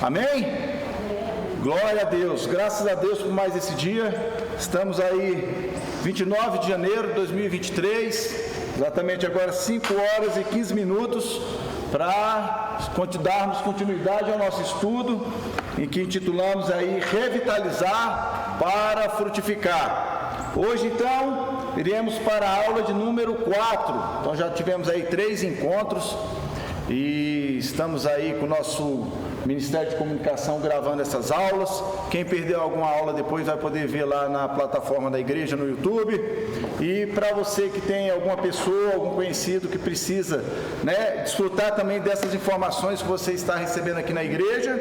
Amém? Glória a Deus, graças a Deus por mais esse dia. Estamos aí 29 de janeiro de 2023, exatamente agora 5 horas e 15 minutos para darmos continuidade ao nosso estudo, em que intitulamos aí Revitalizar para Frutificar. Hoje então iremos para a aula de número 4, então já tivemos aí 3 encontros e estamos aí com o nosso Ministério de Comunicação gravando essas aulas. Quem perdeu alguma aula depois vai poder ver lá na plataforma da igreja no YouTube. E para você que tem alguma pessoa, algum conhecido que precisa, desfrutar também dessas informações que você está recebendo aqui na igreja,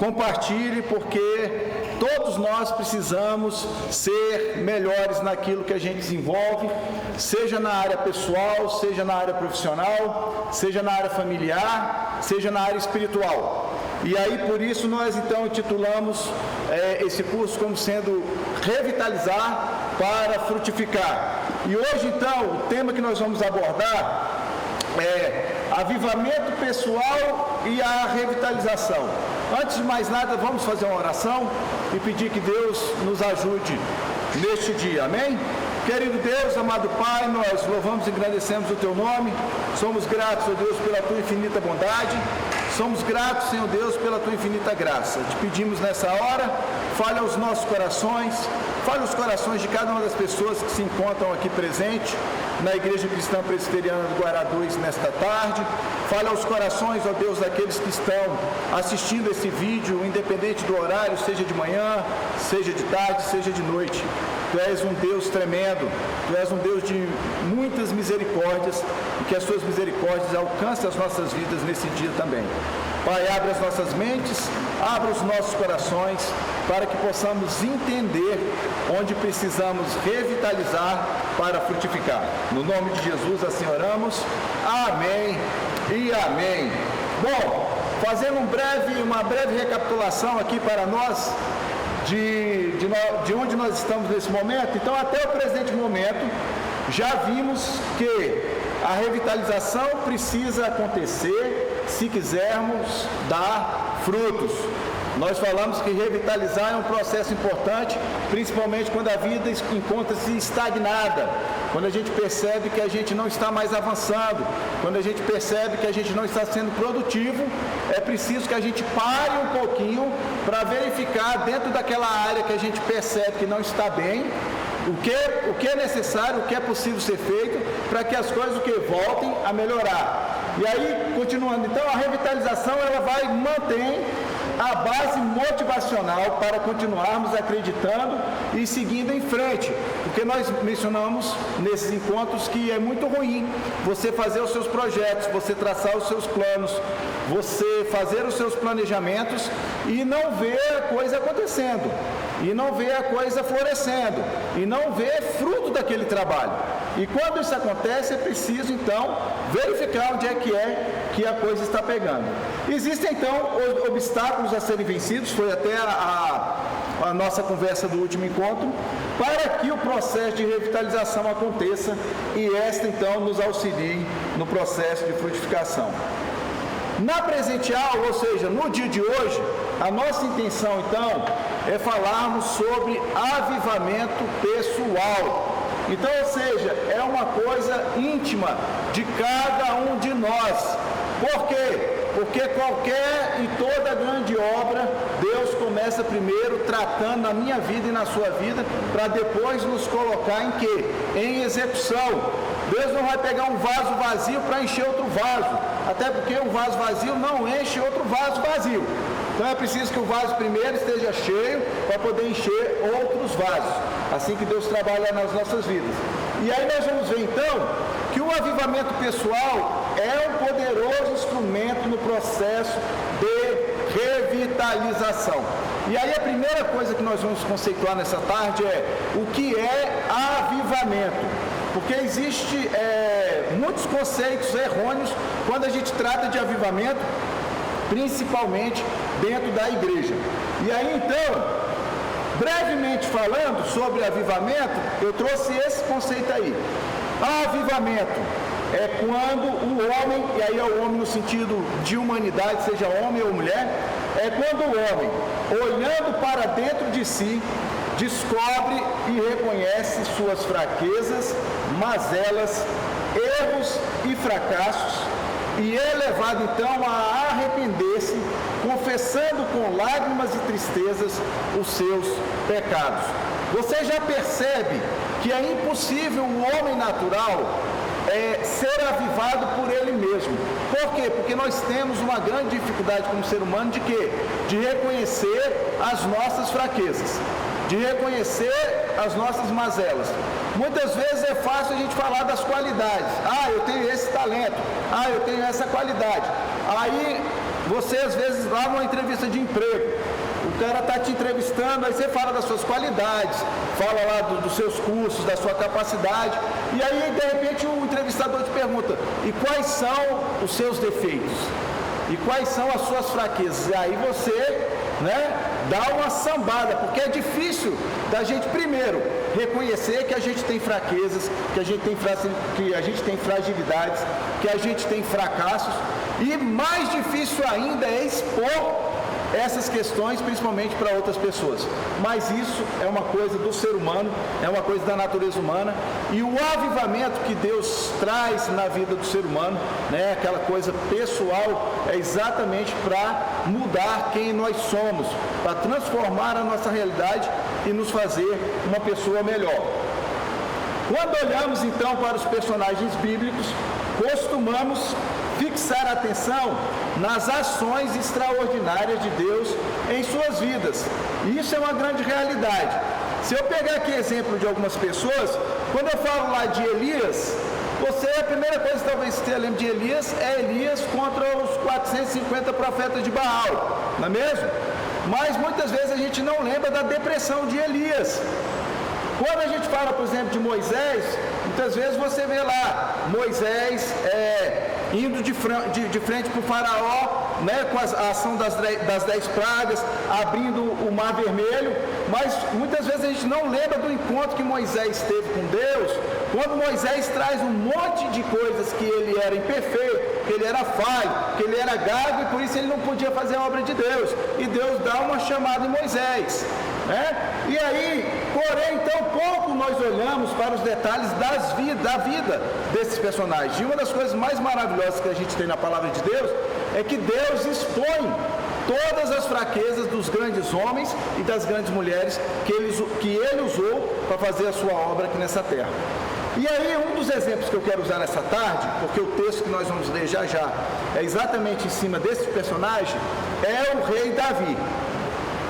compartilhe, porque todos nós precisamos ser melhores naquilo que a gente desenvolve, seja na área pessoal, seja na área profissional, seja na área familiar, seja na área espiritual. E aí, por isso, nós então intitulamos esse curso como sendo Revitalizar para Frutificar. E hoje, então, o tema que nós vamos abordar é avivamento pessoal e a revitalização. Antes de mais nada, vamos fazer uma oração e pedir que Deus nos ajude neste dia. Amém? Querido Deus, amado Pai, nós louvamos e agradecemos o Teu nome. Somos gratos, ó Deus, pela Tua infinita bondade. Somos gratos, Senhor Deus, pela Tua infinita graça. Te pedimos nessa hora, fale aos nossos corações, fale os corações de cada uma das pessoas que se encontram aqui presente na Igreja Cristã Presbiteriana do Guará 2 nesta tarde. Fale aos corações, ó Deus, daqueles que estão assistindo esse vídeo, independente do horário, seja de manhã, seja de tarde, seja de noite. Tu és um Deus tremendo, Tu és um Deus de muitas misericórdias e que as Suas misericórdias alcancem as nossas vidas nesse dia também. Pai, abre as nossas mentes, abra os nossos corações para que possamos entender onde precisamos revitalizar para frutificar. No nome de Jesus assim oramos. Amém e amém. Bom, fazendo uma breve recapitulação aqui para nós de onde nós estamos nesse momento. Então, até o presente momento, já vimos que a revitalização precisa acontecer se quisermos dar frutos. Nós falamos que revitalizar é um processo importante, principalmente quando a vida encontra-se estagnada, quando a gente percebe que a gente não está mais avançando, quando a gente percebe que a gente não está sendo produtivo, é preciso que a gente pare um pouquinho para verificar dentro daquela área que a gente percebe que não está bem, o que é necessário, o que é possível ser feito para que as coisas voltem a melhorar. E aí, continuando, então a revitalização ela vai manter a base motivacional para continuarmos acreditando e seguindo em frente, porque nós mencionamos nesses encontros que é muito ruim você fazer os seus projetos, você traçar os seus planos, você fazer os seus planejamentos e não ver a coisa acontecendo, e não ver a coisa florescendo, e não ver fruto daquele trabalho. E quando isso acontece, é preciso então verificar onde é que a coisa está pegando. Existem então obstáculos a serem vencidos, foi até a nossa conversa do último encontro, para que o processo de revitalização aconteça e esta então nos auxilie no processo de frutificação. Na presente aula, ou seja, no dia de hoje, a nossa intenção então é falarmos sobre avivamento pessoal. Então, ou seja, é uma coisa íntima de cada um de nós. Por quê? Porque qualquer e toda grande obra, Deus começa primeiro tratando na minha vida e na sua vida, para depois nos colocar em quê? Em execução. Deus não vai pegar um vaso vazio para encher outro vaso, até porque um vaso vazio não enche outro vaso vazio. Então é preciso que o vaso primeiro esteja cheio para poder encher outros vasos. Assim que Deus trabalha nas nossas vidas. E aí nós vamos ver então que o avivamento pessoal é um poderoso instrumento no processo de revitalização. E aí a primeira coisa que nós vamos conceituar nessa tarde é o que é avivamento. Porque existe muitos conceitos errôneos quando a gente trata de avivamento, principalmente dentro da igreja. E aí então, brevemente falando sobre avivamento, eu trouxe esse conceito aí. Avivamento é quando o homem, e aí é o homem no sentido de humanidade, seja homem ou mulher, é é quando o homem, olhando para dentro de si, descobre e reconhece suas fraquezas, mazelas, erros e fracassos, e é levado então a arrepender-se, confessando com lágrimas e tristezas os seus pecados. Você já percebe que é impossível o homem natural ser avivado por ele mesmo. Por quê? Porque nós temos uma grande dificuldade como ser humano de quê? De reconhecer as nossas fraquezas, de reconhecer as nossas mazelas. Muitas vezes é fácil a gente falar das qualidades. Eu tenho esse talento. Eu tenho essa qualidade. Aí você às vezes lá numa entrevista de emprego, o cara está te entrevistando, aí você fala das suas qualidades, fala lá dos seus cursos, da sua capacidade, e aí de repente o entrevistador te pergunta: e quais são os seus defeitos? E quais são as suas fraquezas? E aí você, dá uma sambada, porque é difícil da gente primeiro reconhecer que a gente tem fraquezas, que a gente tem fragilidades, que a gente tem fracassos, e mais difícil ainda é expor essas questões, principalmente para outras pessoas. Mas isso é uma coisa do ser humano, é uma coisa da natureza humana, e o avivamento que Deus traz na vida do ser humano, aquela coisa pessoal, é exatamente para mudar quem nós somos, para transformar a nossa realidade e nos fazer uma pessoa melhor. Quando olhamos então para os personagens bíblicos, costumamos fixar a atenção nas ações extraordinárias de Deus em suas vidas. E isso é uma grande realidade. Se eu pegar aqui exemplo de algumas pessoas, quando eu falo lá de Elias, a primeira coisa que talvez você lembre de Elias é Elias contra os 450 profetas de Baal, não é mesmo? Mas muitas vezes a gente não lembra da depressão de Elias. Quando a gente fala, por exemplo, de Moisés, muitas vezes você vê lá Moisés indo de frente para o faraó, com a ação das 10 pragas, abrindo o mar vermelho, mas muitas vezes a gente não lembra do encontro que Moisés teve com Deus, quando Moisés traz um monte de coisas que ele era imperfeito, que ele era falho, que ele era gago, e por isso ele não podia fazer a obra de Deus, e Deus dá uma chamada em Moisés. E aí, porém, tão pouco nós olhamos para os detalhes da vida desses personagens. E uma das coisas mais maravilhosas que a gente tem na palavra de Deus é que Deus expõe todas as fraquezas dos grandes homens e das grandes mulheres que ele usou para fazer a sua obra aqui nessa terra. E aí, um dos exemplos que eu quero usar nessa tarde, porque o texto que nós vamos ler já é exatamente em cima desse personagem, é o rei Davi.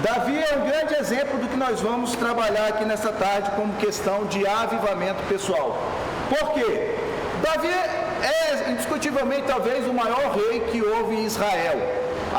Davi é um grande exemplo do que nós vamos trabalhar aqui nessa tarde como questão de avivamento pessoal. Por quê? Davi é indiscutivelmente talvez o maior rei que houve em Israel.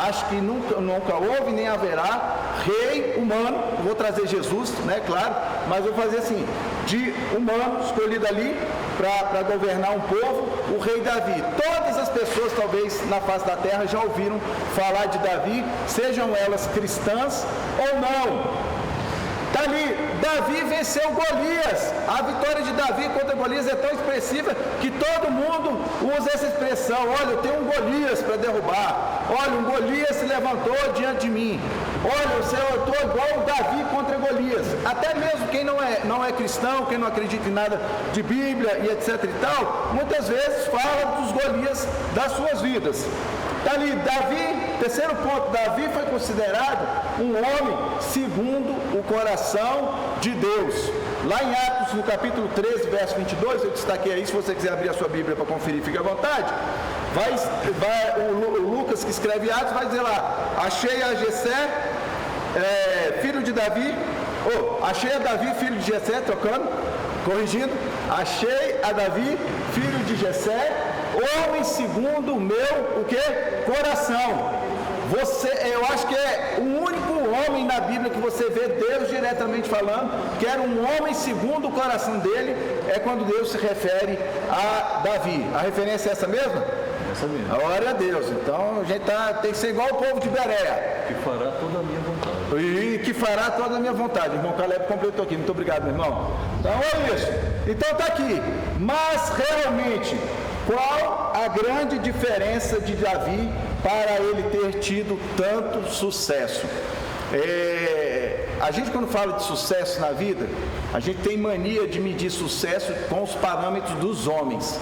Acho que nunca houve nem haverá rei humano, vou trazer Jesus, claro, mas vou fazer assim, de humano escolhido ali para governar um povo, o rei Davi. Todas as pessoas talvez na face da terra já ouviram falar de Davi, sejam elas cristãs ou não. Está ali, Davi venceu Golias. A vitória de Davi contra Golias é tão expressiva que todo mundo usa essa expressão: olha, eu tenho um Golias para derrubar. Olha, um Golias se levantou diante de mim. Olha, eu estou igual o Davi contra Golias. Até mesmo quem não é cristão, quem não acredita em nada de Bíblia e etc e tal, muitas vezes fala dos Golias das suas vidas. Está ali, Davi, terceiro ponto, Davi foi considerado um homem segundo o coração de Deus. Lá em Atos, no capítulo 13, verso 22, eu destaquei aí, se você quiser abrir a sua Bíblia para conferir, fique à vontade. O Lucas, que escreve Atos, vai dizer lá: achei a Jessé, filho de Davi, achei a Davi, filho de Jessé, corrigindo, achei a Davi, filho de Jessé, homem segundo o meu, coração. Eu acho que é o único homem na Bíblia que você vê Deus diretamente falando, que era um homem segundo o coração dele, é quando Deus se refere a Davi. A referência é essa mesma? Essa mesmo. Glória a Deus. Então a gente tem que ser igual o povo de Bereia. Que fará toda a minha vontade. E que fará toda a minha vontade. O irmão Caleb completou aqui. Muito obrigado, meu irmão. Então é isso. Então está aqui. Mas realmente, qual a grande diferença de Davi para ele ter tido tanto sucesso? A gente, quando fala de sucesso na vida, a gente tem mania de medir sucesso com os parâmetros dos homens.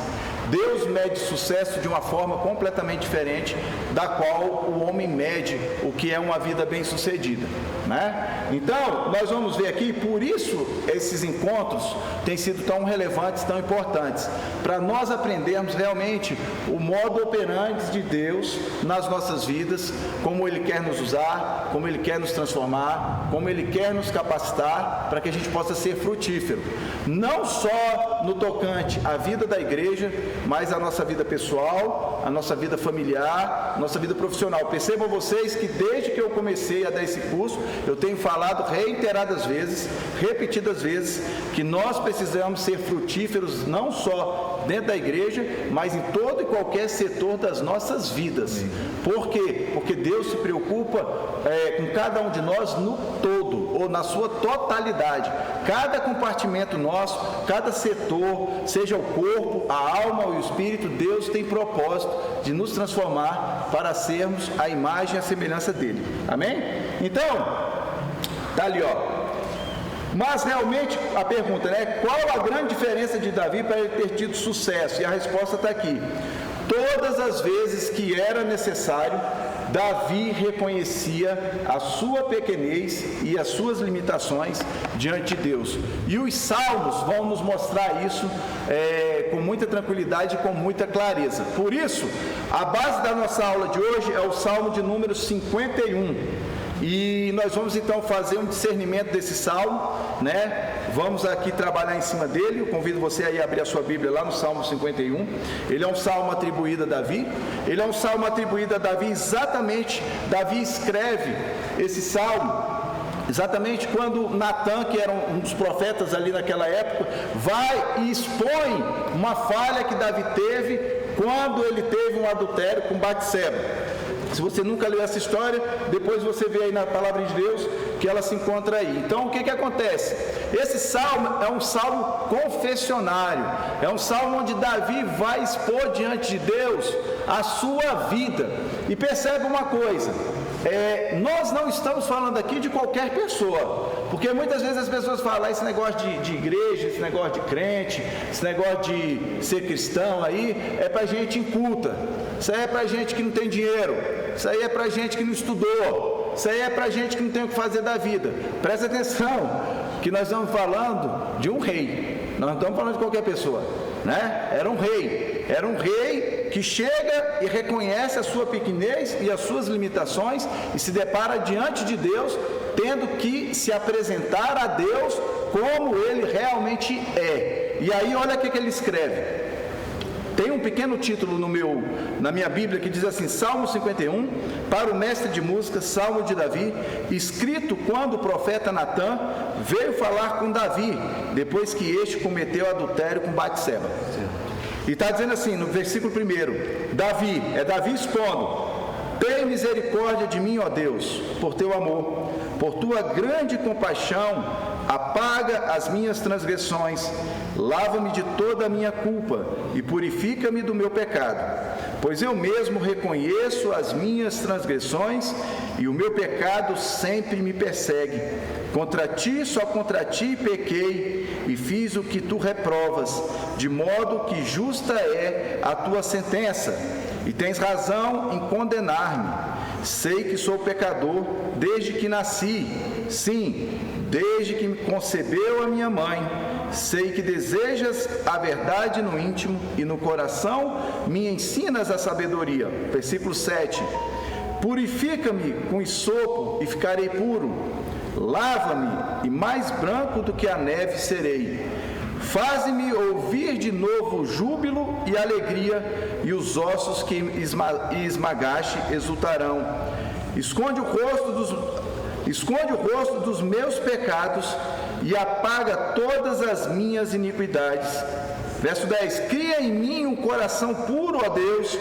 Deus mede sucesso de uma forma completamente diferente da qual o homem mede o que é uma vida bem-sucedida, né? Então, nós vamos ver aqui, por isso esses encontros têm sido tão relevantes, tão importantes, para nós aprendermos realmente o modo operandi de Deus nas nossas vidas, como Ele quer nos usar, como Ele quer nos transformar, como Ele quer nos capacitar para que a gente possa ser frutífero, não só no tocante à vida da igreja, mas a nossa vida pessoal, a nossa vida familiar, a nossa vida profissional. Percebam vocês que desde que eu comecei a dar esse curso, eu tenho falado reiteradas vezes, repetidas vezes, que nós precisamos ser frutíferos não só dentro da igreja, mas em todo e qualquer setor das nossas vidas. Por quê? Porque Deus se preocupa com cada um de nós no todo, ou na sua totalidade. Cada compartimento nosso, cada setor, seja o corpo, a alma ou o espírito, Deus tem propósito de nos transformar para sermos a imagem e a semelhança dele. Amém? Então, tá ali, ó. Mas realmente a pergunta, né? Qual a grande diferença de Davi para ele ter tido sucesso? E a resposta está aqui. Todas as vezes que era necessário, Davi reconhecia a sua pequenez e as suas limitações diante de Deus. E os salmos vão nos mostrar isso com muita tranquilidade e com muita clareza. Por isso, a base da nossa aula de hoje é o Salmo de número 51. E nós vamos então fazer um discernimento desse salmo, né? Vamos aqui trabalhar em cima dele. Eu convido você a ir abrir a sua Bíblia lá no Salmo 51. Ele é um salmo atribuído a Davi. Ele é um salmo atribuído a Davi exatamente. Davi escreve esse salmo exatamente quando Natã, que era um dos profetas ali naquela época, vai e expõe uma falha que Davi teve quando ele teve um adultério com Batseba. Se você nunca leu essa história, depois você vê aí na palavra de Deus que ela se encontra aí. Então, o que acontece? Esse salmo é um salmo confessionário, é um salmo onde Davi vai expor diante de Deus a sua vida. E percebe uma coisa, nós não estamos falando aqui de qualquer pessoa, porque muitas vezes as pessoas falam esse negócio de igreja, esse negócio de crente, esse negócio de ser cristão aí, é para gente inculta, isso aí é para gente que não tem dinheiro, isso aí é para gente que não estudou, isso aí é para gente que não tem o que fazer da vida. Presta atenção, que nós estamos falando de um rei, nós não estamos falando de qualquer pessoa, né? Era um rei que chega e reconhece a sua pequenez e as suas limitações e se depara diante de Deus, tendo que se apresentar a Deus como ele realmente é. E aí olha o que ele escreve. Tem um pequeno título na minha Bíblia que diz assim: Salmo 51, para o mestre de música, Salmo de Davi, escrito quando o profeta Natã veio falar com Davi, depois que este cometeu adultério com Batseba. E está dizendo assim, no versículo 1, Davi expondo: tem misericórdia de mim, ó Deus, por teu amor, por tua grande compaixão, apaga as minhas transgressões, lava-me de toda a minha culpa e purifica-me do meu pecado, pois eu mesmo reconheço as minhas transgressões e o meu pecado sempre me persegue. Só contra ti pequei e fiz o que tu reprovas, de modo que justa é a tua sentença, e tens razão em condenar-me. Sei que sou pecador desde que nasci, sim, desde que me concebeu a minha mãe. Sei que desejas a verdade no íntimo e no coração me ensinas a sabedoria. Versículo 7. Purifica-me com esopo e ficarei puro. Lava-me e mais branco do que a neve serei. Faze-me ouvir de novo júbilo e alegria, e os ossos que esmagaste exultarão. Esconde o rosto dos meus pecados e apaga todas as minhas iniquidades. Verso 10. Cria em mim um coração puro, ó Deus,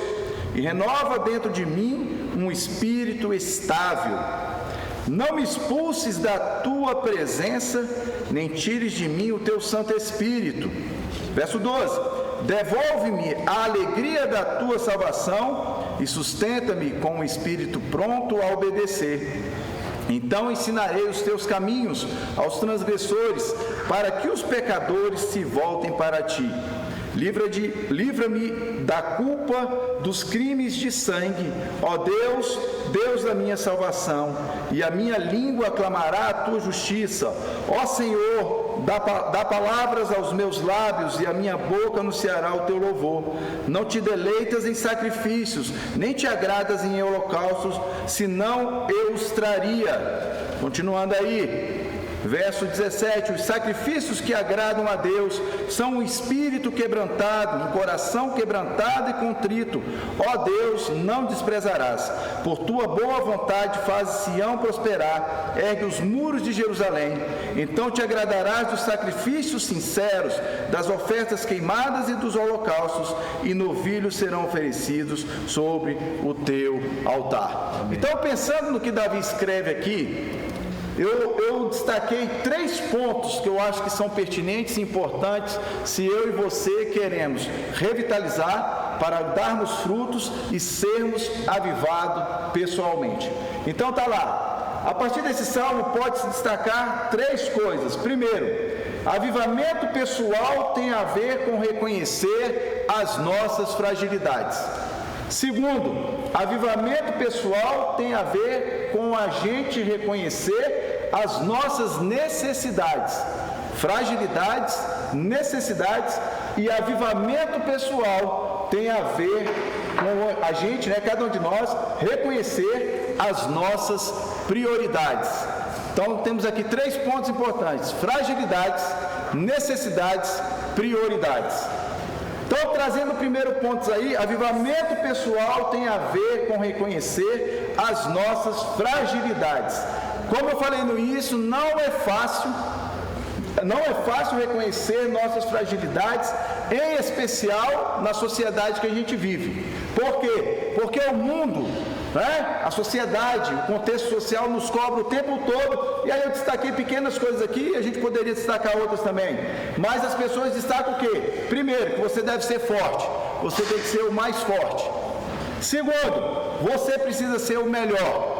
e renova dentro de mim um espírito estável. Não me expulses da tua presença, nem tires de mim o teu Santo Espírito. Verso 12. Devolve-me a alegria da tua salvação e sustenta-me com um espírito pronto a obedecer. Então ensinarei os teus caminhos aos transgressores, para que os pecadores se voltem para ti. Livra-me da culpa dos crimes de sangue, ó Deus, Deus da minha salvação, e a minha língua clamará a tua justiça. Ó Senhor, dá palavras aos meus lábios, e a minha boca anunciará o teu louvor. Não te deleitas em sacrifícios, nem te agradas em holocaustos, senão eu os traria. Continuando aí, verso 17, os sacrifícios que agradam a Deus são um espírito quebrantado, um coração quebrantado e contrito. Ó Deus, não desprezarás. Por tua boa vontade fazes Sião prosperar, ergue os muros de Jerusalém. Então te agradarás dos sacrifícios sinceros, das ofertas queimadas e dos holocaustos, e novilhos serão oferecidos sobre o teu altar. Amém. Então, pensando no que Davi escreve aqui, eu destaquei 3 pontos que eu acho que são pertinentes e importantes se eu e você queremos revitalizar para darmos frutos e sermos avivados pessoalmente. Então tá lá, a partir desse salmo pode-se destacar 3 coisas. Primeiro, avivamento pessoal tem a ver com reconhecer as nossas fragilidades. Segundo, avivamento pessoal tem a ver com a gente reconhecer as nossas necessidades, fragilidades, necessidades, e avivamento pessoal tem a ver com a gente, cada um de nós, reconhecer as nossas prioridades. Então temos aqui 3 pontos importantes: fragilidades, necessidades, prioridades. Então, trazendo o primeiro ponto aí, avivamento pessoal tem a ver com reconhecer as nossas fragilidades. Como eu falei no início, não é fácil reconhecer nossas fragilidades, em especial na sociedade que a gente vive. Por quê? Porque o mundo, a sociedade, o contexto social nos cobra o tempo todo, e aí eu destaquei pequenas coisas aqui, a gente poderia destacar outras também, mas as pessoas destacam o quê? Primeiro, que você deve ser forte, você tem que ser o mais forte. Segundo, você precisa ser o melhor,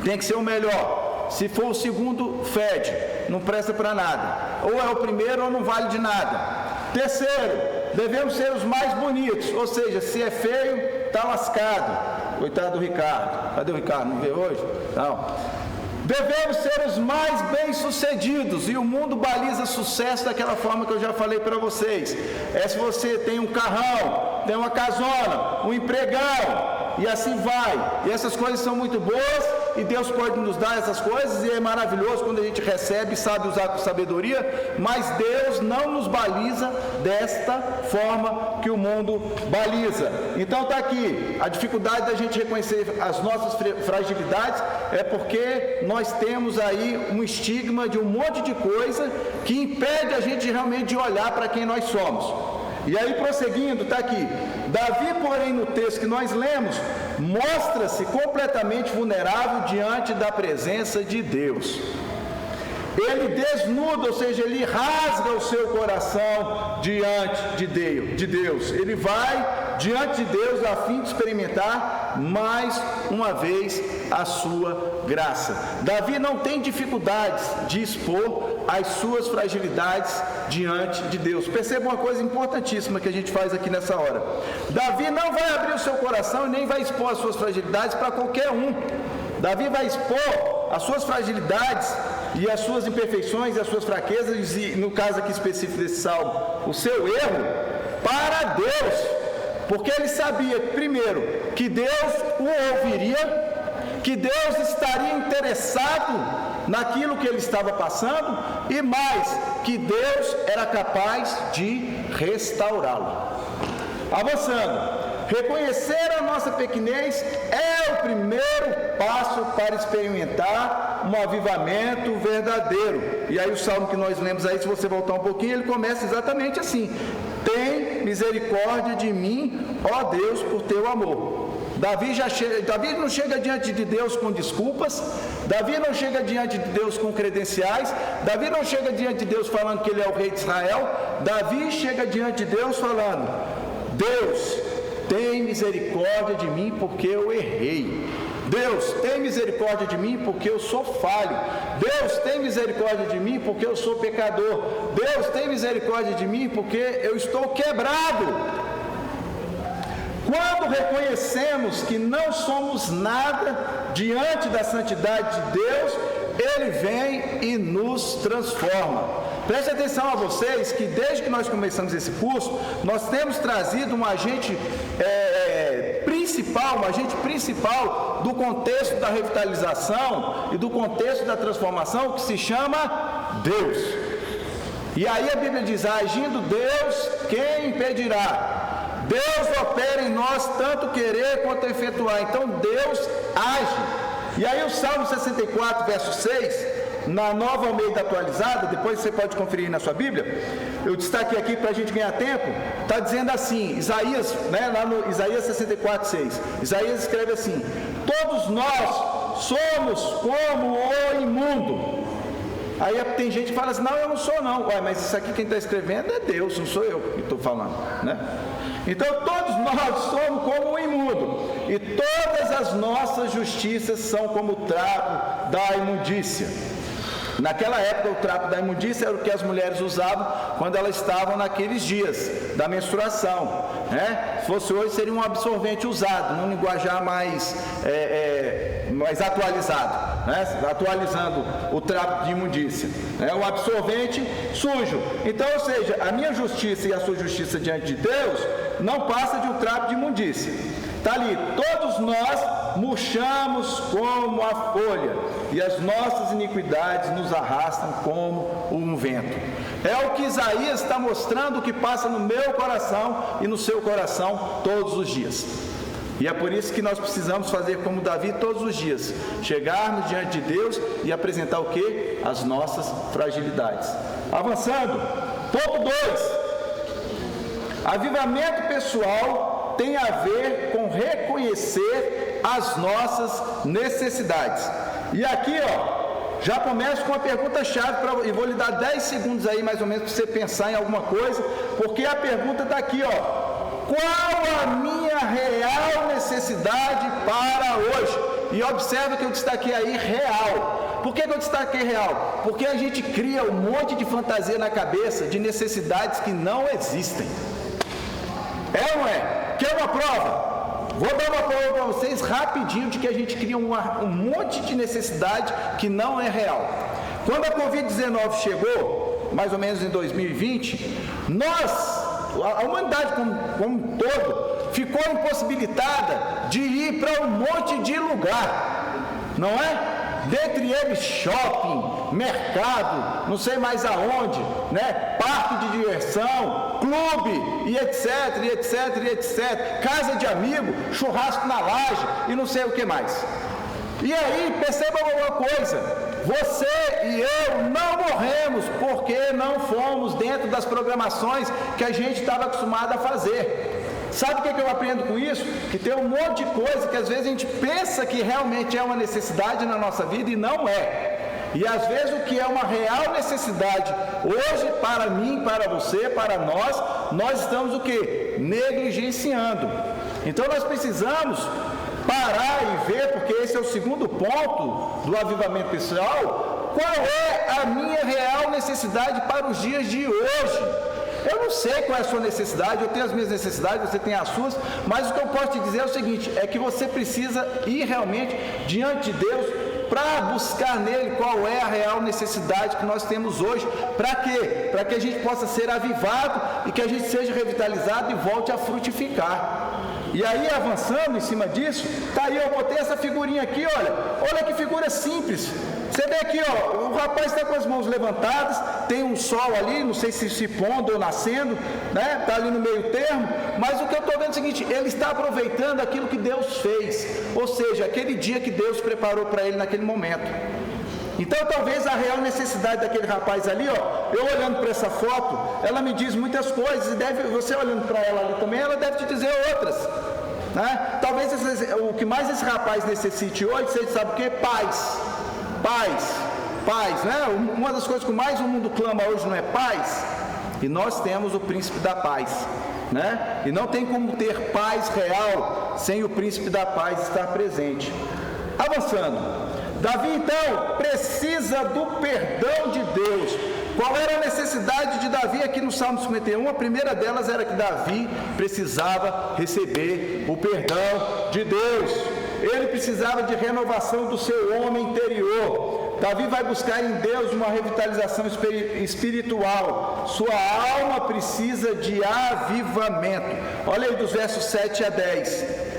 tem que ser o melhor. Se for o segundo, fede, não presta para nada, ou é o primeiro ou não vale de nada. Terceiro, devemos ser os mais bonitos, ou seja, se é feio, está lascado. Coitado do Ricardo. Cadê o Ricardo? Não veio hoje? Não. Devemos ser os mais bem-sucedidos, e o mundo baliza sucesso daquela forma que eu já falei para vocês. É se você tem um carrão, tem uma casona, um empregão, e assim vai. E essas coisas são muito boas, e Deus pode nos dar essas coisas, e é maravilhoso quando a gente recebe e sabe usar com sabedoria, mas Deus não nos baliza desta forma que o mundo baliza. Então está aqui, a dificuldade da gente reconhecer as nossas fragilidades é porque nós temos aí um estigma de um monte de coisa que impede a gente realmente de olhar para quem nós somos. E aí, prosseguindo, está aqui, Davi, porém, no texto que nós lemos, mostra-se completamente vulnerável diante da presença de Deus. Ele desnuda, ou seja, ele rasga o seu coração diante de Deus. Ele vai diante de Deus a fim de experimentar mais uma vez a sua graça. Davi não tem dificuldades de expor as suas fragilidades diante de Deus. Perceba uma coisa importantíssima que a gente faz aqui nessa hora. Davi não vai abrir o seu coração e nem vai expor as suas fragilidades para qualquer um. Davi vai expor as suas fragilidades e as suas imperfeições e as suas fraquezas, e no caso aqui específico desse salmo, o seu erro, para Deus, porque ele sabia, primeiro, que Deus o ouviria, que Deus estaria interessado naquilo que ele estava passando, e mais, que Deus era capaz de restaurá-lo. Avançando, reconhecer a nossa pequenez é o primeiro passo para experimentar um avivamento verdadeiro. E aí o salmo que nós lemos aí, se você voltar um pouquinho, ele começa exatamente assim: tem misericórdia de mim, ó Deus, por teu amor. Davi não chega diante de Deus com desculpas, Davi não chega diante de Deus com credenciais, Davi não chega diante de Deus falando que ele é o rei de Israel. Davi chega diante de Deus falando: Deus, tem misericórdia de mim porque eu errei. Deus, tem misericórdia de mim porque eu sou falho. Deus, tem misericórdia de mim porque eu sou pecador. Deus, tem misericórdia de mim porque eu estou quebrado. Quando reconhecemos que não somos nada diante da santidade de Deus, Ele vem e nos transforma. Preste atenção a vocês que desde que nós começamos esse curso, nós temos trazido um agente principal do contexto da revitalização e do contexto da transformação, que se chama Deus. E aí a Bíblia diz: agindo Deus, quem impedirá? Deus opera em nós tanto querer quanto efetuar. Então Deus age. E aí o Salmo 64, verso 6, na Nova Almeida atualizada, depois você pode conferir na sua Bíblia, eu destaquei aqui para a gente ganhar tempo, está dizendo assim, Isaías, lá no Isaías 64, 6, Isaías escreve assim: todos nós somos como o imundo. Aí tem gente que fala assim: não, eu não sou não. Ué, mas isso aqui quem está escrevendo é Deus, não sou eu que estou falando, né? Então todos nós somos como o imundo, e todas as nossas justiças são como o trapo da imundícia. Naquela época, o trapo da imundícia era o que as mulheres usavam quando elas estavam naqueles dias da menstruação, né? Se fosse hoje, seria um absorvente usado, num linguajar mais atualizado, né? Atualizando o trapo de imundícia, né? O absorvente sujo. Então, ou seja, a minha justiça e a sua justiça diante de Deus não passa de um trapo de imundícia. Está ali: todos nós murchamos como a folha, e as nossas iniquidades nos arrastam como um vento. É o que Isaías está mostrando, que passa no meu coração e no seu coração todos os dias. E é por isso que nós precisamos fazer como Davi todos os dias: chegarmos diante de Deus e apresentar o quê? As nossas fragilidades. Avançando, ponto 2. Avivamento pessoal tem a ver com reconhecer as nossas necessidades. E aqui, já começo com uma pergunta-chave, e vou lhe dar 10 segundos aí, mais ou menos, para você pensar em alguma coisa, porque a pergunta está aqui, qual a minha real necessidade para hoje? E observa que eu destaquei aí real. Por que eu destaquei real? Porque a gente cria um monte de fantasia na cabeça de necessidades que não existem. É ou não é? Quer uma prova? Vou dar uma prova para vocês rapidinho de que a gente cria um monte de necessidade que não é real. Quando a Covid-19 chegou, mais ou menos em 2020, a humanidade como um todo, ficou impossibilitada de ir para um monte de lugar, não é? Dentre eles shopping, mercado, não sei mais aonde, né? Parque de diversão, clube, e etc, e etc, e etc, casa de amigo, churrasco na laje e não sei o que mais. E aí, perceba uma coisa: você e eu não morremos porque não fomos dentro das programações que a gente estava acostumado a fazer. Sabe o que eu aprendo com isso? Que tem um monte de coisa que às vezes a gente pensa que realmente é uma necessidade na nossa vida e não é. E às vezes o que é uma real necessidade hoje para mim, para você, para nós estamos o quê? Negligenciando. Então nós precisamos parar e ver, porque esse é o segundo ponto do avivamento pessoal: qual é a minha real necessidade para os dias de hoje? Eu não sei qual é a sua necessidade, eu tenho as minhas necessidades, você tem as suas, mas o que eu posso te dizer é o seguinte: é que você precisa ir realmente diante de Deus para buscar nele qual é a real necessidade que nós temos hoje. Para quê? Para que a gente possa ser avivado e que a gente seja revitalizado e volte a frutificar. E aí, avançando em cima disso, tá aí, eu botei essa figurinha aqui, olha que figura simples. Você vê aqui, o rapaz está com as mãos levantadas, tem um sol ali, não sei se pondo ou nascendo, né? Está ali no meio termo, mas o que eu estou vendo é o seguinte: ele está aproveitando aquilo que Deus fez, ou seja, aquele dia que Deus preparou para ele naquele momento. Então talvez a real necessidade daquele rapaz ali, eu olhando para essa foto, ela me diz muitas coisas, e você olhando para ela ali também, ela deve te dizer outras, né? Talvez o que mais esse rapaz necessite hoje seja, sabe o quê? Paz, né? Uma das coisas que mais o mundo clama hoje não é paz? E nós temos o príncipe da paz, né? E não tem como ter paz real sem o príncipe da paz estar presente. Avançando, Davi então precisa do perdão de Deus. Qual era a necessidade de Davi aqui no Salmo 51? A primeira delas era que Davi precisava receber o perdão de Deus. Ele precisava de renovação do seu homem interior. Davi vai buscar em Deus uma revitalização espiritual. Sua alma precisa de avivamento. Olha aí dos versos 7 a 10.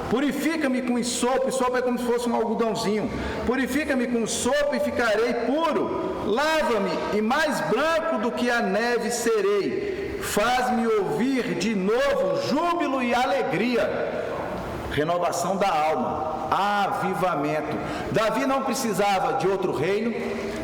Purifica-me com ensopo, ensopo é como se fosse um algodãozinho. Purifica-me com ensopo e ficarei puro. Lava-me e mais branco do que a neve serei. Faz-me ouvir de novo júbilo e alegria. Renovação da alma, avivamento. Davi não precisava de outro reino,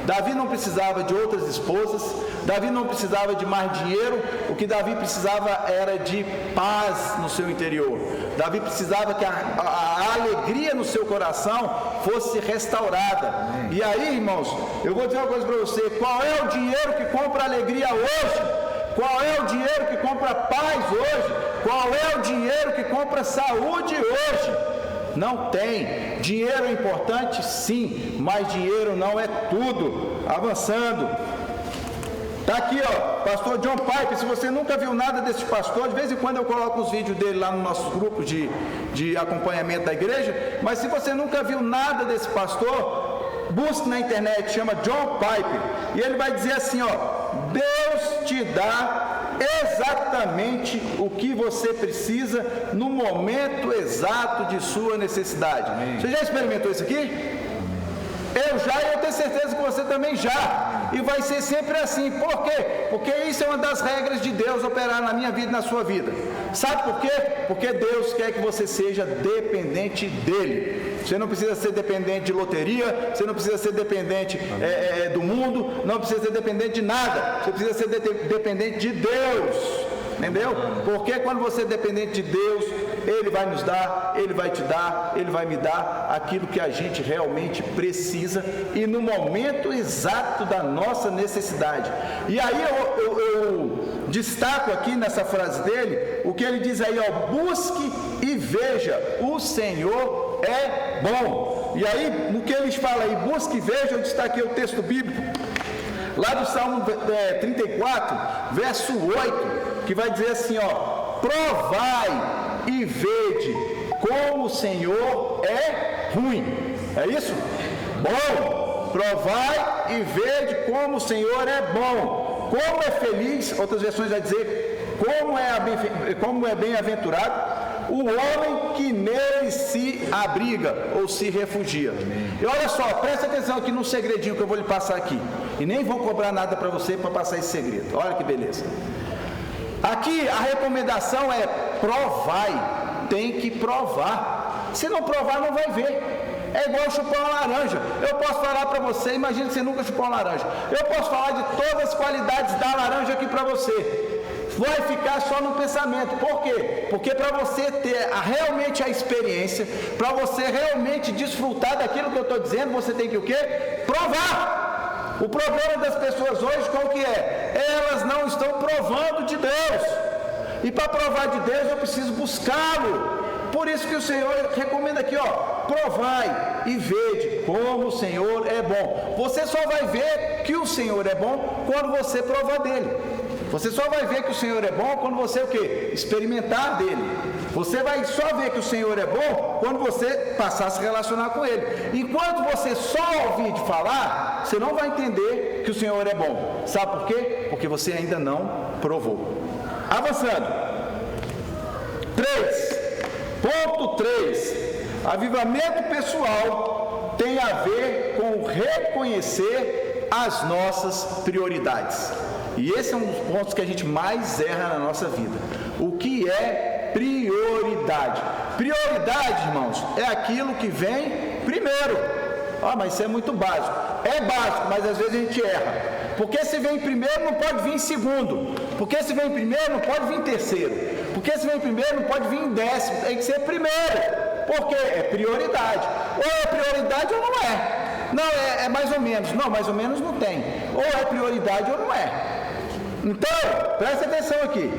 Davi não precisava de outras esposas, Davi não precisava de mais dinheiro. O que Davi precisava era de paz no seu interior. Davi precisava que a alegria no seu coração fosse restaurada. E aí, irmãos, eu vou dizer uma coisa para você: qual é o dinheiro que compra alegria hoje? Qual é o dinheiro que compra paz hoje? Qual é o dinheiro que compra saúde hoje? Não tem. Dinheiro é importante, sim, mas dinheiro não é tudo. Avançando. Está aqui, ó, pastor John Piper. Se você nunca viu nada desse pastor, de vez em quando eu coloco os vídeos dele lá no nosso grupo de acompanhamento da igreja, mas se você nunca viu nada desse pastor, busque na internet, chama John Piper, e ele vai dizer assim, ó: Deus te dá exatamente o que você precisa no momento exato de sua necessidade. Amém. Você já experimentou isso aqui? Eu já, e eu tenho certeza que você também já. E vai ser sempre assim. Por quê? Porque isso é uma das regras de Deus operar na minha vida e na sua vida. Sabe por quê? Porque Deus quer que você seja dependente dEle. Você não precisa ser dependente de loteria, você não precisa ser dependente do mundo, não precisa ser dependente de nada. Você precisa ser dependente de Deus. Entendeu? Porque quando você é dependente de Deus, Ele vai nos dar, Ele vai te dar, Ele vai me dar aquilo que a gente realmente precisa e no momento exato da nossa necessidade. E aí eu destaco aqui nessa frase dele, o que ele diz aí, ó: busque e veja, o Senhor é bom. E aí, no que eles falam aí, busque e veja, eu destaquei o texto bíblico, lá do Salmo 34, verso 8, que vai dizer assim, ó: provai e vede como o Senhor é ruim. É isso? Bom. Provai e vede como o Senhor é bom. Como é feliz, outras versões vai dizer, como é bem-aventurado o homem que nele se abriga ou se refugia. Amém. E olha só, presta atenção aqui no segredinho que eu vou lhe passar aqui. E nem vou cobrar nada para você para passar esse segredo. Olha que beleza. Aqui a recomendação é: provai, tem que provar. Se não provar, não vai ver. É igual chupar uma laranja. Eu posso falar para você, imagina que você nunca chupou uma laranja. Eu posso falar de todas as qualidades da laranja aqui para você. Vai ficar só no pensamento. Por quê? Porque para você ter realmente a experiência, para você realmente desfrutar daquilo que eu estou dizendo, você tem que o quê? Provar. O problema das pessoas hoje qual que é? Elas não estão provando de Deus. E para provar de Deus eu preciso buscá-lo. Por isso que o Senhor recomenda aqui, ó: provai e vede como o Senhor é bom. Você só vai ver que o Senhor é bom quando você provar dele. Você só vai ver que o Senhor é bom quando você o quê? Experimentar dele. Você vai só ver que o Senhor é bom quando você passar a se relacionar com ele. Enquanto você só ouvir de falar, você não vai entender que o Senhor é bom. Sabe por quê? Porque você ainda não provou. Avançando. 3. Ponto 3. Avivamento pessoal tem a ver com reconhecer as nossas prioridades. E esse é um dos pontos que a gente mais erra na nossa vida. O que é prioridade? Prioridade, irmãos, é aquilo que vem primeiro. Mas isso é muito básico. É básico, mas às vezes a gente erra. Porque se vem primeiro, não pode vir em segundo. Porque se vem primeiro, não pode vir em terceiro. Porque se vem primeiro, não pode vir em décimo. Tem que ser primeiro. Porque é prioridade. Ou é prioridade ou não é. Não, é mais ou menos. Não, mais ou menos não tem. Ou é prioridade ou não é. Então, presta atenção aqui.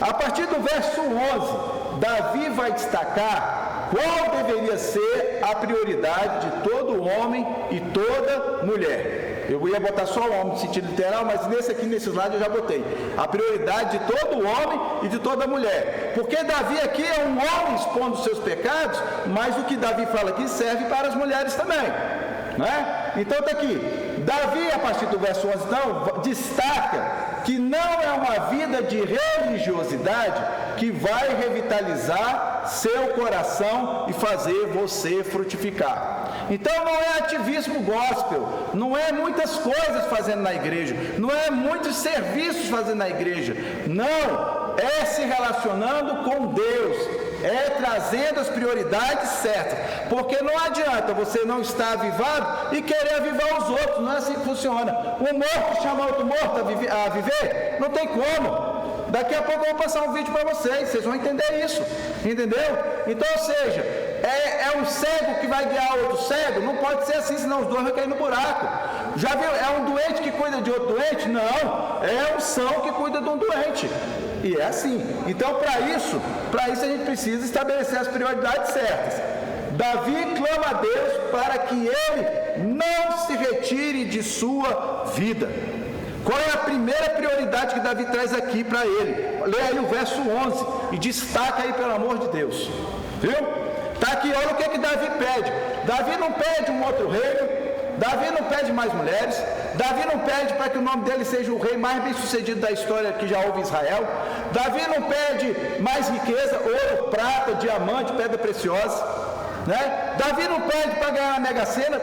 A partir do verso 11, Davi vai destacar qual deveria ser a prioridade de todo homem e toda mulher. Eu ia botar só o homem no sentido literal, mas nesse slide eu já botei. A prioridade de todo homem e de toda mulher. Porque Davi aqui é um homem expondo os seus pecados, mas o que Davi fala aqui serve para as mulheres também. Né? Então está aqui. Davi, a partir do verso 11, então, destaca que não é uma vida de religiosidade que vai revitalizar seu coração e fazer você frutificar. Então não é ativismo gospel, não é muitas coisas fazendo na igreja, não é muitos serviços fazendo na igreja, não, é se relacionando com Deus, é trazendo as prioridades certas, porque não adianta você não estar avivado e querer avivar os outros, não é assim que funciona. Um morto chama outro morto a viver? Não tem como. Daqui a pouco eu vou passar um vídeo para vocês vão entender isso, entendeu? Então, ou seja, é um cego que vai guiar outro cego? Não pode ser assim, senão os dois vão cair no buraco. Já viu? É um doente que cuida de outro doente? Não, é um são que cuida de um doente. E é assim. Então, para isso a gente precisa estabelecer as prioridades certas. Davi clama a Deus para que ele não se retire de sua vida. Qual é a primeira prioridade que Davi traz aqui para ele? Lê aí o verso 11 e destaca aí, pelo amor de Deus. Viu? Está aqui, olha o que Davi pede. Davi não pede um outro reino, Davi não pede mais mulheres, Davi não pede para que o nome dele seja o rei mais bem sucedido da história que já houve em Israel. Davi não pede mais riqueza, ouro, prata, diamante, pedra preciosa. Né? Davi não pede para ganhar a Mega Sena,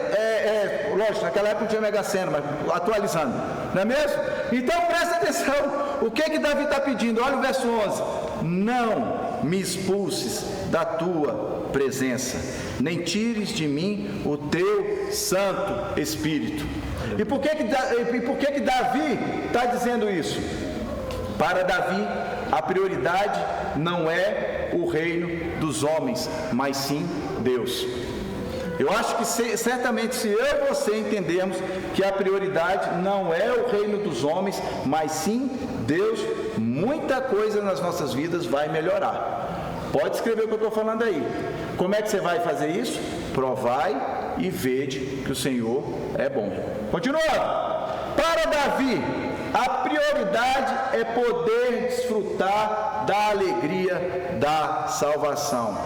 lógico, naquela época não tinha Mega Sena, mas atualizando, não é mesmo? Então presta atenção, o que Davi está pedindo? Olha o verso 11: não me expulses da tua presença, nem tires de mim o teu Santo Espírito. E por que Davi está dizendo isso? Para Davi, a prioridade não é o reino dos homens, mas sim Deus. Eu acho que certamente se eu e você entendermos que a prioridade não é o reino dos homens, mas sim Deus, muita coisa nas nossas vidas vai melhorar. Pode escrever o que eu estou falando aí. Como é que você vai fazer isso? Provai e vede que o Senhor é bom. Continuando. Para Davi, a prioridade é poder desfrutar da alegria da salvação.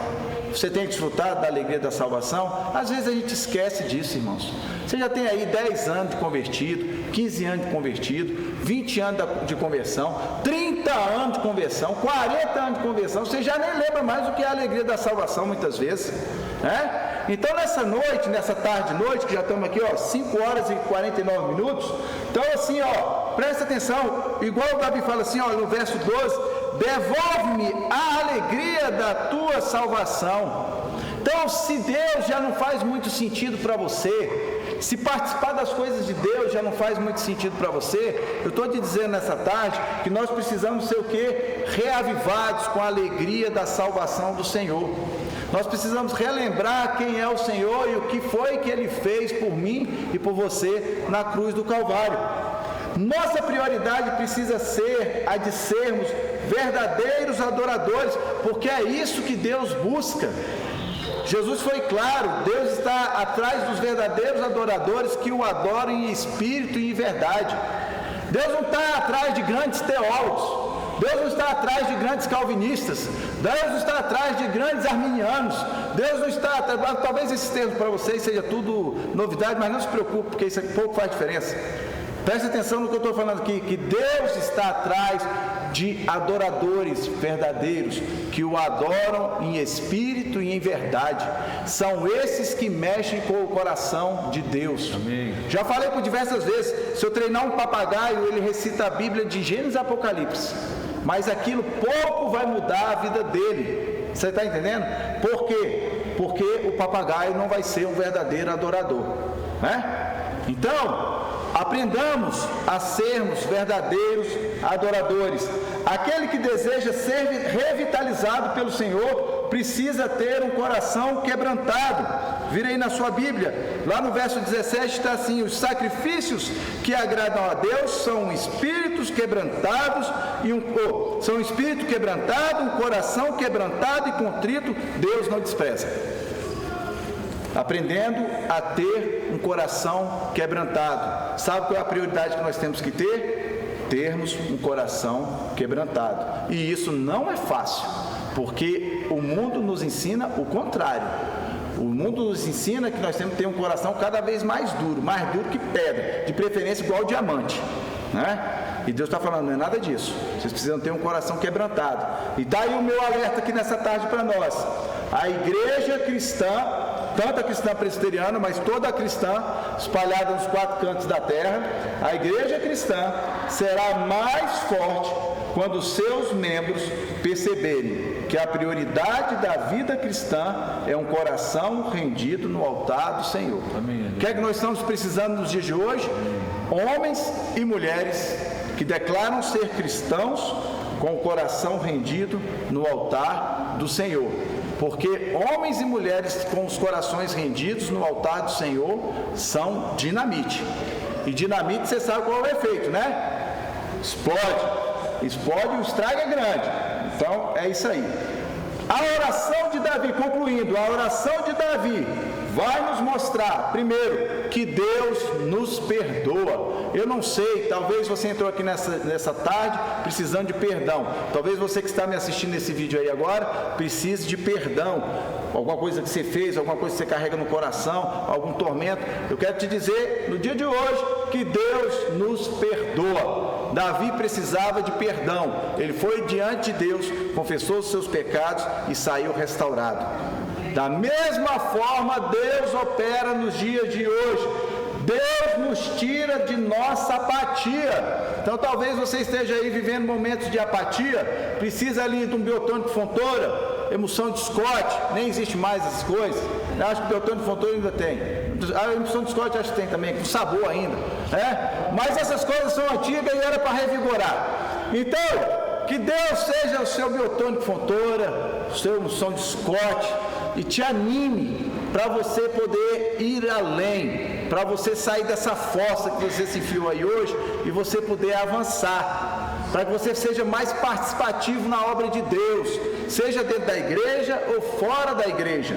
Você tem desfrutado da alegria da salvação? Às vezes a gente esquece disso, irmãos. Você já tem aí 10 anos de convertido, 15 anos de convertido, 20 anos de conversão, 30 anos de conversão, 40 anos de conversão. Você já nem lembra mais o que é a alegria da salvação muitas vezes, né? Então nessa tarde de noite, que já estamos aqui, 5 horas e 49 minutos, então assim, presta atenção, igual o Davi fala assim, no verso 12, devolve-me a alegria da tua salvação. Então, se Deus já não faz muito sentido para você, se participar das coisas de Deus já não faz muito sentido para você, eu estou te dizendo nessa tarde que nós precisamos ser o quê? Reavivados com a alegria da salvação do Senhor. Nós precisamos relembrar quem é o Senhor e o que foi que Ele fez por mim e por você na cruz do Calvário. Nossa prioridade precisa ser a de sermos verdadeiros adoradores, porque é isso que Deus busca. Jesus foi claro, Deus está atrás dos verdadeiros adoradores que o adoram em espírito e em verdade. Deus não está atrás de grandes teólogos, Deus não está atrás de grandes calvinistas, Deus não está atrás de grandes arminianos, Deus não está atrás, talvez esses termos para vocês seja tudo novidade, mas não se preocupe, porque isso pouco faz diferença. Preste atenção no que eu estou falando aqui, que Deus está atrás de adoradores verdadeiros, que o adoram em espírito e em verdade. São esses que mexem com o coração de Deus. Amém. Já falei por diversas vezes, se eu treinar um papagaio, ele recita a Bíblia de Gênesis e Apocalipse, mas aquilo pouco vai mudar a vida dele. Você está entendendo? Por quê? Porque o papagaio não vai ser um verdadeiro adorador, né? Então, aprendamos a sermos verdadeiros adoradores. Aquele que deseja ser revitalizado pelo Senhor precisa ter um coração quebrantado. Vira aí na sua Bíblia, lá no verso 17 está assim: os sacrifícios que agradam a Deus são espíritos quebrantados são um espírito quebrantado, um coração quebrantado e contrito, Deus não despreza. Aprendendo a ter um coração quebrantado. Sabe qual é a prioridade que nós temos que ter? Termos um coração quebrantado. E isso não é fácil, porque o mundo nos ensina o contrário. O mundo nos ensina que nós temos que ter um coração cada vez mais duro que pedra, de preferência igual ao diamante, né? E Deus está falando, não é nada disso. Vocês precisam ter um coração quebrantado. E dá aí o meu alerta aqui nessa tarde para nós. A igreja cristã, tanto a cristã presbiteriana, mas toda a cristã, espalhada nos 4 cantos da terra, a igreja cristã será mais forte quando os seus membros perceberem que a prioridade da vida cristã é um coração rendido no altar do Senhor. Amém. O que é que nós estamos precisando nos dias de hoje? Homens e mulheres que declaram ser cristãos com o coração rendido no altar do Senhor. Porque homens e mulheres com os corações rendidos no altar do Senhor são dinamite. E dinamite, você sabe qual é o efeito, né? Explode, o estrago é grande. Então, é isso aí. A oração de Davi, concluindo, a oração de Davi vai nos mostrar, primeiro, que Deus nos perdoa. Eu não sei, talvez você entrou aqui nessa tarde precisando de perdão. Talvez você que está me assistindo nesse vídeo aí agora precise de perdão. Alguma coisa que você fez, alguma coisa que você carrega no coração, algum tormento. Eu quero te dizer, no dia de hoje, que Deus nos perdoa. Davi precisava de perdão. Ele foi diante de Deus, confessou os seus pecados e saiu restaurado. Da mesma forma, Deus opera nos dias de hoje. Deus nos tira de nossa apatia. Então talvez você esteja aí vivendo momentos de apatia, precisa ali de um biotônico Fontoura, emulsão de Scott, nem existe mais essas coisas. Eu acho que o biotônico Fontoura ainda tem. A emulsão de Scott acho que tem também, com sabor ainda. Mas essas coisas são antigas e era para revigorar. Então, que Deus seja o seu biotônico Fontoura, o seu emulsão de Scott, e te anime para você poder ir além, para você sair dessa fossa que você se enfiou aí hoje e você poder avançar, para que você seja mais participativo na obra de Deus, seja dentro da igreja ou fora da igreja.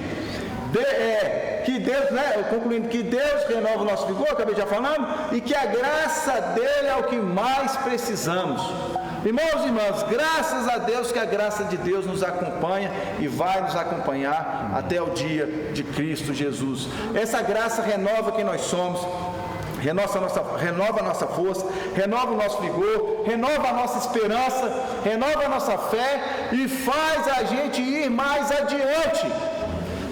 Que Deus, concluindo, que Deus renova o nosso vigor, acabei já falando, e que a graça dele é o que mais precisamos. Irmãos e irmãs, graças a Deus que a graça de Deus nos acompanha e vai nos acompanhar até o dia de Cristo Jesus. Essa graça renova quem nós somos, renova a nossa força, renova o nosso vigor, renova a nossa esperança, renova a nossa fé e faz a gente ir mais adiante.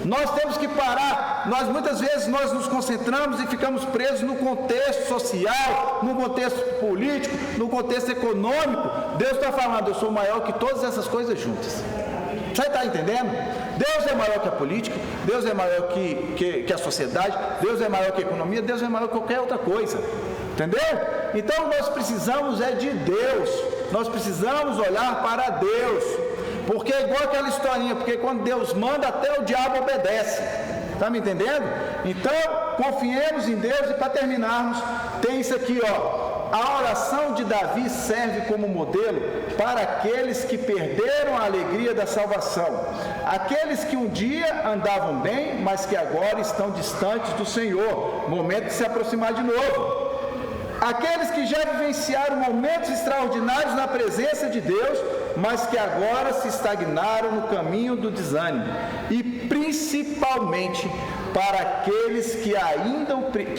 Nós temos que parar, muitas vezes nós nos concentramos e ficamos presos no contexto social, no contexto político, no contexto econômico. Deus está falando, eu sou maior que todas essas coisas juntas. Você está entendendo? Deus é maior que a política, Deus é maior que a sociedade, Deus é maior que a economia, Deus é maior que qualquer outra coisa. Entendeu? Então nós precisamos de Deus, nós precisamos olhar para Deus. Porque é igual aquela historinha, porque quando Deus manda, até o diabo obedece. Está me entendendo? Então, confiemos em Deus. E para terminarmos, tem isso aqui, a oração de Davi serve como modelo para aqueles que perderam a alegria da salvação. Aqueles que um dia andavam bem, mas que agora estão distantes do Senhor. Momento de se aproximar de novo. Aqueles que já vivenciaram momentos extraordinários na presença de Deus, mas que agora se estagnaram no caminho do desânimo. E principalmente para aqueles que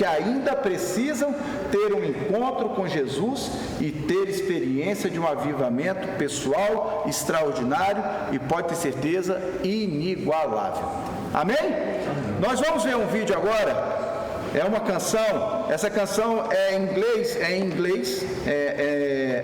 ainda precisam ter um encontro com Jesus e ter experiência de um avivamento pessoal extraordinário e, pode ter certeza, inigualável. Amém? Nós vamos ver um vídeo agora. É uma canção, essa canção é em inglês,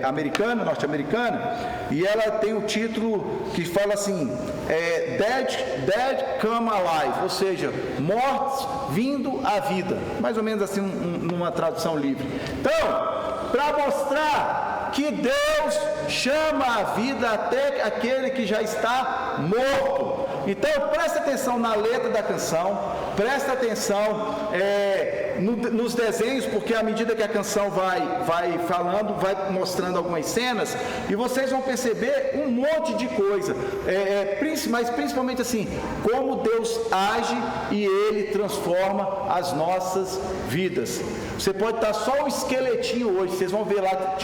americana, norte-americana, e ela tem o título que fala assim, Dead Come Alive, ou seja, mortos vindo à vida, mais ou menos assim numa tradução livre. Então, para mostrar que Deus chama à vida até aquele que já está morto, Então presta atenção na letra da canção, presta atenção nos desenhos, porque à medida que a canção vai falando, vai mostrando algumas cenas, e vocês vão perceber um monte de coisa, mas principalmente assim, como Deus age e Ele transforma as nossas vidas. Você pode estar só o esqueletinho hoje, vocês vão ver lá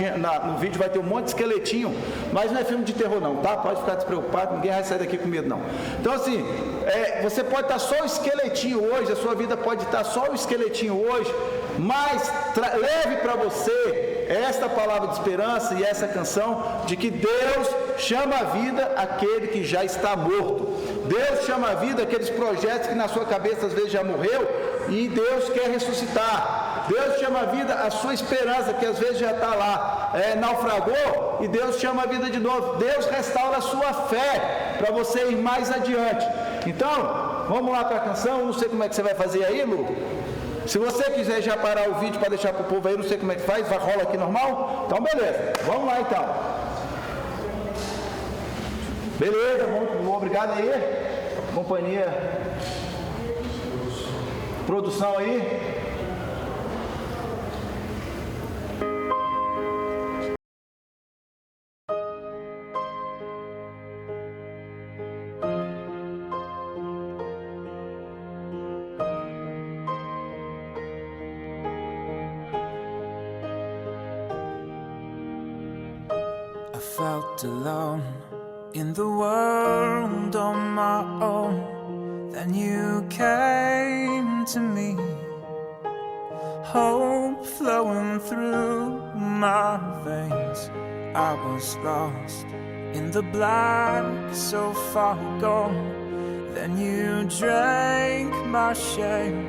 no vídeo, vai ter um monte de esqueletinho, mas não é filme de terror não, tá? Pode ficar despreocupado, ninguém vai sair daqui com medo não. Então assim, você pode estar só o esqueletinho hoje, a sua vida pode estar só o esqueletinho hoje, mas leve para você esta palavra de esperança e essa canção de que Deus chama a vida aquele que já está morto. Deus chama a vida aqueles projetos que na sua cabeça às vezes já morreu e Deus quer ressuscitar. Deus chama a vida a sua esperança que às vezes já está lá, naufragou, e Deus chama a vida de novo. Deus restaura a sua fé para você ir mais adiante. Então, vamos lá para a canção. Não sei como é que você vai fazer aí, Lu. Se você quiser já parar o vídeo para deixar para o povo aí, não sei como é que faz, rola aqui normal? Então beleza, vamos lá então. Beleza, bom, obrigado aí, companhia, produção aí. Felt alone in the world on my own. Then you came to me, hope flowing through my veins. I was lost in the black, so far gone. Then you drank my shame,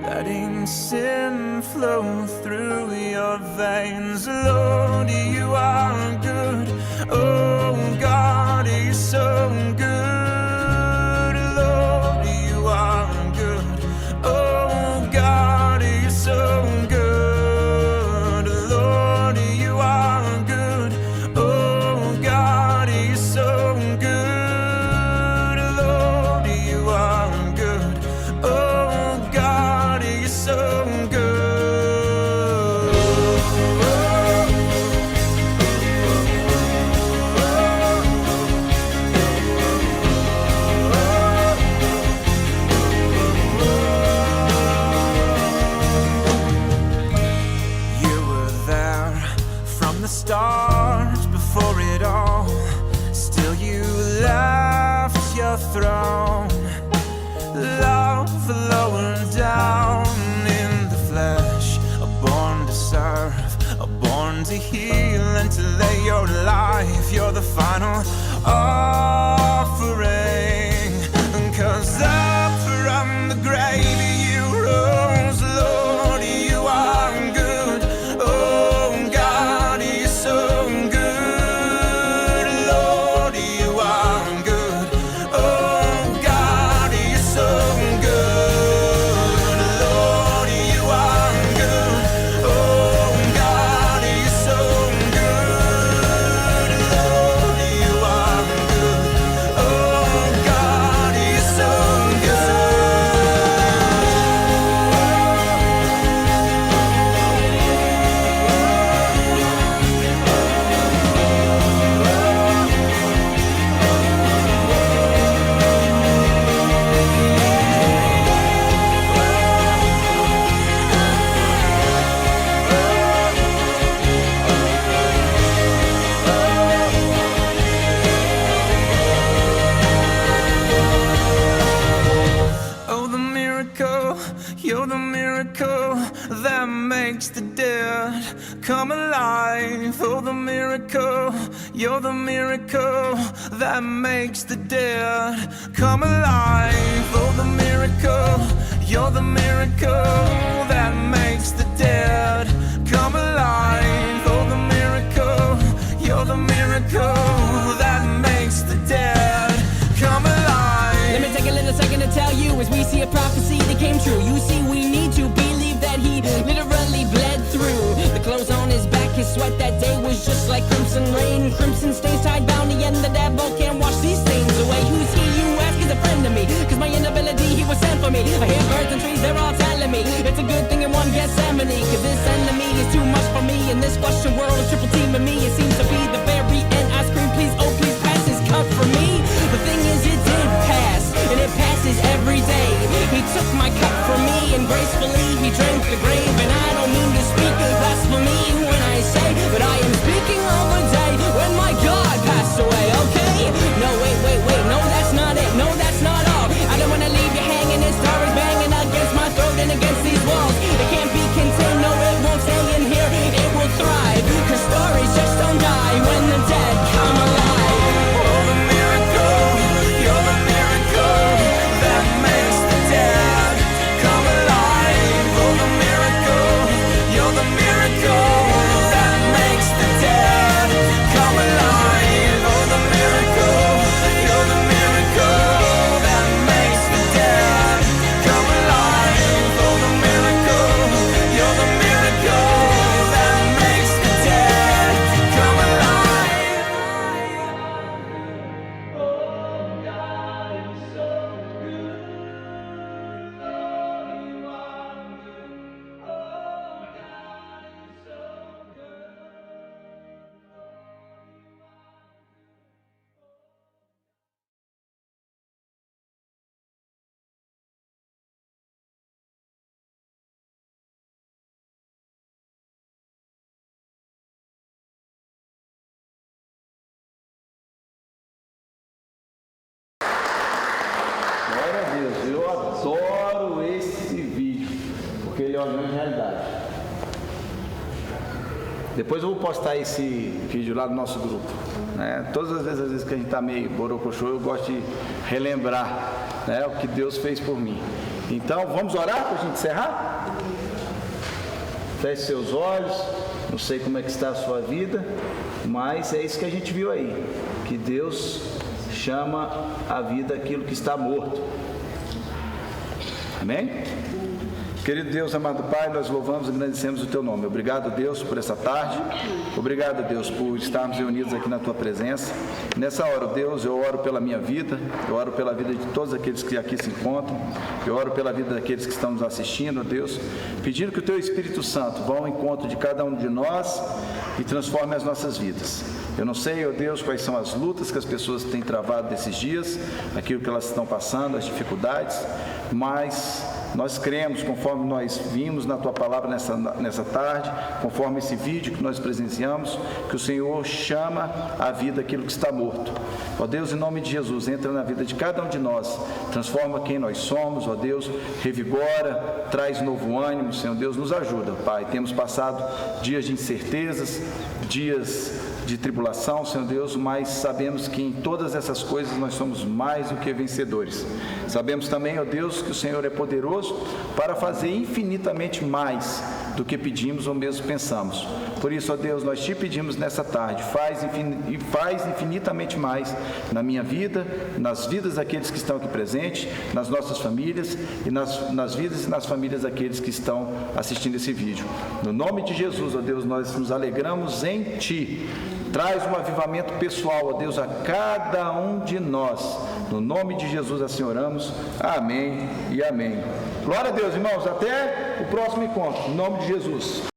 letting sin flow through your veins. Lord, you are good. Oh God, you're so good. Lord, you are good. Oh God, you're so good. Lord, you are good. Oh God, you're so good. Lord, you are good. Oh God, you're so good. Stars before it all, still you left your throne. Love lower down in the flesh, born to serve, born to heal and to lay your life. You're the final offering, 'cause up from the grave you rose. Lord, you are good. Oh God, you're so good. Lord, you are good. Oh God, you're so good. Lord, you are good. Oh God, you're so good. Lord, you are good. Oh God, you're so good. Oh, the miracle, you're the miracle that makes the dead come alive. Oh, the miracle, you're the miracle that makes the dead come alive. Oh, the miracle, you're the miracle that makes the dead come alive. Oh, the miracle, you're the miracle that makes the dead come alive. Let me take a little second to tell you, as we see a prophecy that came true. You see, we need to believe that he literally bled through the clothes on his back. His sweat that day was just like crimson rain. Crimson stains tied down the end. The devil can't wash these stains away. Who's he, you ask? Is a friend In this Western world of triple teaming me, it seems to be the very end. I scream, please, oh please pass this cup for me. The thing is, it did pass, and it passes every day. He took my cup from me, and gracefully he drank the grave. And I don't mean to speak blasphemy when I say, but I am speaking of a day when my God passed away, okay? No, wait, no, that's not it, no, that's not all. I don't wanna leave you hanging, this door is banging against my throat and against these walls. It can't be contained, no, it won't stay in here, it will thrive. Cause stories just don't die when the dead come alive. Oh, the miracle, you're the miracle that makes the dead come alive. Oh, the miracle, you're the miracle that makes the dead come alive. Oh, the miracle, you're the miracle that makes the dead come alive. Oh, the miracle, you're the miracle that makes the dead come alive. Glória a Deus, eu adoro esse vídeo, porque ele é uma grande realidade. Depois eu vou postar esse vídeo lá no nosso grupo, né? Todas as vezes que a gente está meio borocochô, eu gosto de relembrar, né, o que Deus fez por mim. Então, vamos orar para a gente encerrar? Feche seus olhos, não sei como é que está a sua vida, mas é isso que a gente viu aí, que Deus chama a vida aquilo que está morto. Amém? Querido Deus, amado Pai, nós louvamos e agradecemos o Teu nome. Obrigado, Deus, por essa tarde. Obrigado, Deus, por estarmos reunidos aqui na Tua presença. Nessa hora, Deus, eu oro pela minha vida, eu oro pela vida de todos aqueles que aqui se encontram, eu oro pela vida daqueles que estão nos assistindo, Deus, pedindo que o Teu Espírito Santo vá ao encontro de cada um de nós e transforme as nossas vidas. Eu não sei, ó Deus, quais são as lutas que as pessoas têm travado desses dias, aquilo que elas estão passando, as dificuldades, mas nós cremos, conforme nós vimos na Tua Palavra nessa tarde, conforme esse vídeo que nós presenciamos, que o Senhor chama à vida aquilo que está morto. Ó Deus, em nome de Jesus, entra na vida de cada um de nós, transforma quem nós somos, ó Deus, revigora, traz novo ânimo, Senhor Deus, nos ajuda, Pai. Temos passado dias de incertezas, dias de tribulação, Senhor Deus, mas sabemos que em todas essas coisas nós somos mais do que vencedores. Sabemos também, ó Deus, que o Senhor é poderoso para fazer infinitamente mais do que pedimos ou mesmo pensamos. Por isso, ó Deus, nós te pedimos nessa tarde, faz infinitamente mais na minha vida, nas vidas daqueles que estão aqui presentes, nas nossas famílias e nas vidas e nas famílias daqueles que estão assistindo esse vídeo. No nome de Jesus, ó Deus, nós nos alegramos em Ti. Traz um avivamento pessoal, ó Deus, a cada um de nós. No nome de Jesus assim oramos. Amém e amém. Glória a Deus, irmãos. Até o próximo encontro. Em nome de Jesus.